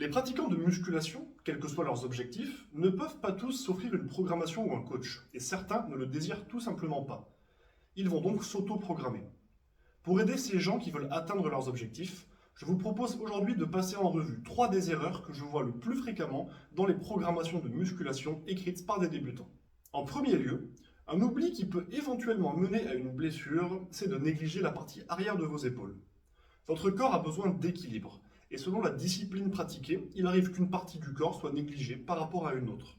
Les pratiquants de musculation, quels que soient leurs objectifs, ne peuvent pas tous s'offrir une programmation ou un coach, et certains ne le désirent tout simplement pas. Ils vont donc s'auto-programmer. Pour aider ces gens qui veulent atteindre leurs objectifs, je vous propose aujourd'hui de passer en revue 3 des erreurs que je vois le plus fréquemment dans les programmations de musculation écrites par des débutants. En premier lieu, un oubli qui peut éventuellement mener à une blessure, c'est de négliger la partie arrière de vos épaules. Votre corps a besoin d'équilibre, et selon la discipline pratiquée, il arrive qu'une partie du corps soit négligée par rapport à une autre.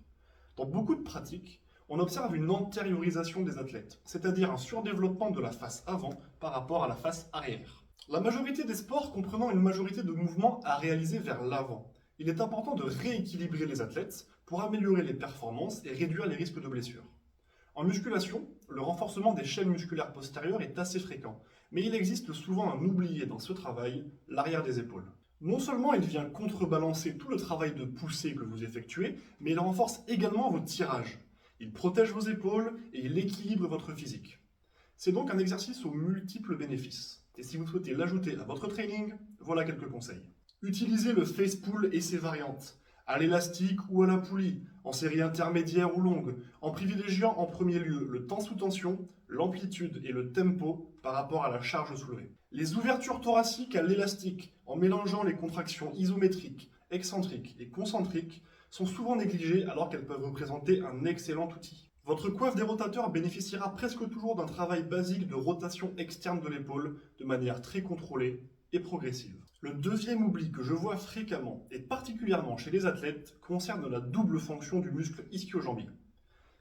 Dans beaucoup de pratiques, on observe une antériorisation des athlètes, c'est-à-dire un surdéveloppement de la face avant par rapport à la face arrière. La majorité des sports comprenant une majorité de mouvements à réaliser vers l'avant. Il est important de rééquilibrer les athlètes pour améliorer les performances et réduire les risques de blessures. En musculation, le renforcement des chaînes musculaires postérieures est assez fréquent, mais il existe souvent un oublié dans ce travail, l'arrière des épaules. Non seulement il vient contrebalancer tout le travail de poussée que vous effectuez, mais il renforce également vos tirages. Il protège vos épaules et il équilibre votre physique. C'est donc un exercice aux multiples bénéfices. Et si vous souhaitez l'ajouter à votre training, voilà quelques conseils. Utilisez le face pull et ses variantes, à l'élastique ou à la poulie, en série intermédiaire ou longue, en privilégiant en premier lieu le temps sous tension, l'amplitude et le tempo par rapport à la charge soulevée. Les ouvertures thoraciques à l'élastique, en mélangeant les contractions isométriques, excentriques et concentriques, sont souvent négligées alors qu'elles peuvent représenter un excellent outil. Votre coiffe des rotateurs bénéficiera presque toujours d'un travail basique de rotation externe de l'épaule de manière très contrôlée et progressive. Le deuxième oubli que je vois fréquemment, et particulièrement chez les athlètes, concerne la double fonction du muscle ischio-jambier.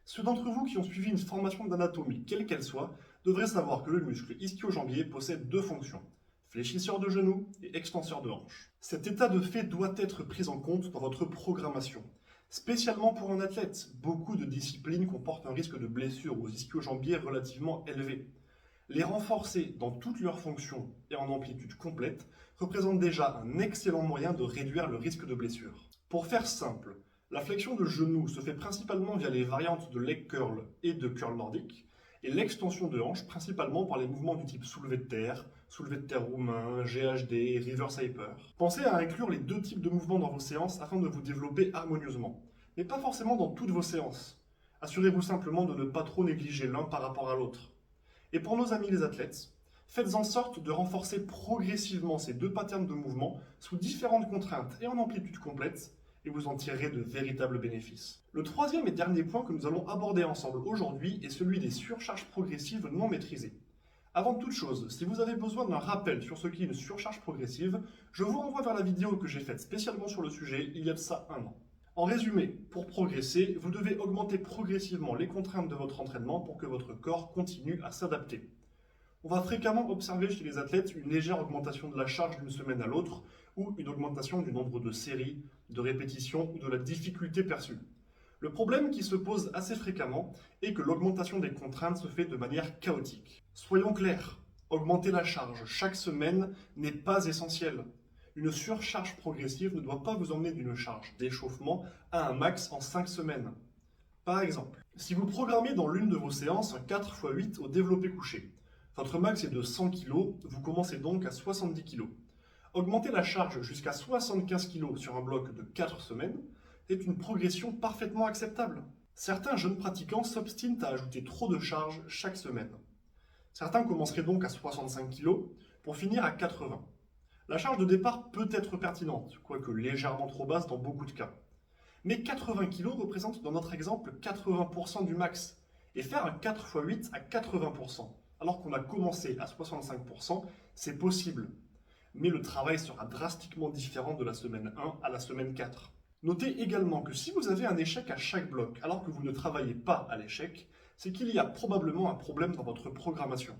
Ceux d'entre vous qui ont suivi une formation d'anatomie, quelle qu'elle soit, devraient savoir que le muscle ischio-jambier possède 2 fonctions, fléchisseur de genou et extenseur de hanche. Cet état de fait doit être pris en compte dans votre programmation. Spécialement pour un athlète, beaucoup de disciplines comportent un risque de blessure aux ischio-jambiers relativement élevé. Les renforcer dans toutes leurs fonctions et en amplitude complète représente déjà un excellent moyen de réduire le risque de blessure. Pour faire simple, la flexion de genou se fait principalement via les variantes de leg curl et de curl nordique, et l'extension de hanche principalement par les mouvements du type soulevé de terre roumain, GHD, reverse hyper. Pensez à inclure les 2 types de mouvements dans vos séances afin de vous développer harmonieusement, mais pas forcément dans toutes vos séances. Assurez-vous simplement de ne pas trop négliger l'un par rapport à l'autre. Et pour nos amis les athlètes, faites en sorte de renforcer progressivement ces 2 patterns de mouvement sous différentes contraintes et en amplitude complète, et vous en tirerez de véritables bénéfices. Le troisième et dernier point que nous allons aborder ensemble aujourd'hui est celui des surcharges progressives non maîtrisées. Avant toute chose, si vous avez besoin d'un rappel sur ce qu'est une surcharge progressive, je vous renvoie vers la vidéo que j'ai faite spécialement sur le sujet il y a de ça 1 an. En résumé, pour progresser, vous devez augmenter progressivement les contraintes de votre entraînement pour que votre corps continue à s'adapter. On va fréquemment observer chez les athlètes une légère augmentation de la charge d'une semaine à l'autre ou une augmentation du nombre de séries, de répétitions ou de la difficulté perçue. Le problème qui se pose assez fréquemment est que l'augmentation des contraintes se fait de manière chaotique. Soyons clairs, augmenter la charge chaque semaine n'est pas essentiel. Une surcharge progressive ne doit pas vous emmener d'une charge d'échauffement à un max en 5 semaines. Par exemple, si vous programmez dans l'une de vos séances un 4×8 au développé couché, votre max est de 100 kg, vous commencez donc à 70 kg. Augmenter la charge jusqu'à 75 kg sur un bloc de 4 semaines est une progression parfaitement acceptable. Certains jeunes pratiquants s'obstinent à ajouter trop de charge chaque semaine. Certains commenceraient donc à 65 kg pour finir à 80. La charge de départ peut être pertinente, quoique légèrement trop basse dans beaucoup de cas. Mais 80 kg représente dans notre exemple 80% du max, et faire un 4×8 à 80%, alors qu'on a commencé à 65%, c'est possible. Mais le travail sera drastiquement différent de la semaine 1 à la semaine 4. Notez également que si vous avez un échec à chaque bloc alors que vous ne travaillez pas à l'échec, c'est qu'il y a probablement un problème dans votre programmation.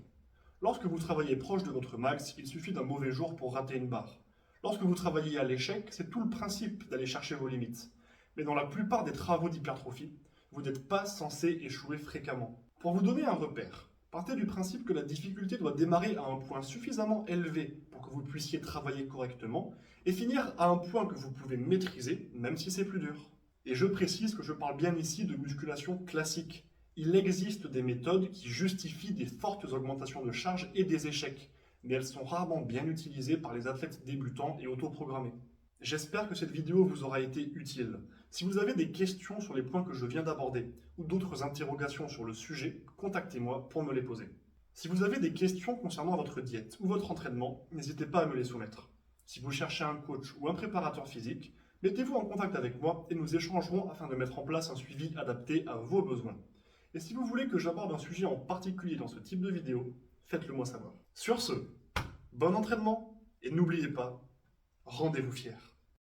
Lorsque vous travaillez proche de votre max, il suffit d'un mauvais jour pour rater une barre. Lorsque vous travaillez à l'échec, c'est tout le principe d'aller chercher vos limites. Mais dans la plupart des travaux d'hypertrophie, vous n'êtes pas censé échouer fréquemment. Pour vous donner un repère, partez du principe que la difficulté doit démarrer à un point suffisamment élevé pour que vous puissiez travailler correctement et finir à un point que vous pouvez maîtriser, même si c'est plus dur. Et je précise que je parle bien ici de musculation classique. Il existe des méthodes qui justifient des fortes augmentations de charge et des échecs, mais elles sont rarement bien utilisées par les athlètes débutants et autoprogrammés. J'espère que cette vidéo vous aura été utile. Si vous avez des questions sur les points que je viens d'aborder ou d'autres interrogations sur le sujet, contactez-moi pour me les poser. Si vous avez des questions concernant votre diète ou votre entraînement, n'hésitez pas à me les soumettre. Si vous cherchez un coach ou un préparateur physique, mettez-vous en contact avec moi et nous échangerons afin de mettre en place un suivi adapté à vos besoins. Et si vous voulez que j'aborde un sujet en particulier dans ce type de vidéo, faites-le moi savoir. Sur ce, bon entraînement et n'oubliez pas, rendez-vous fiers.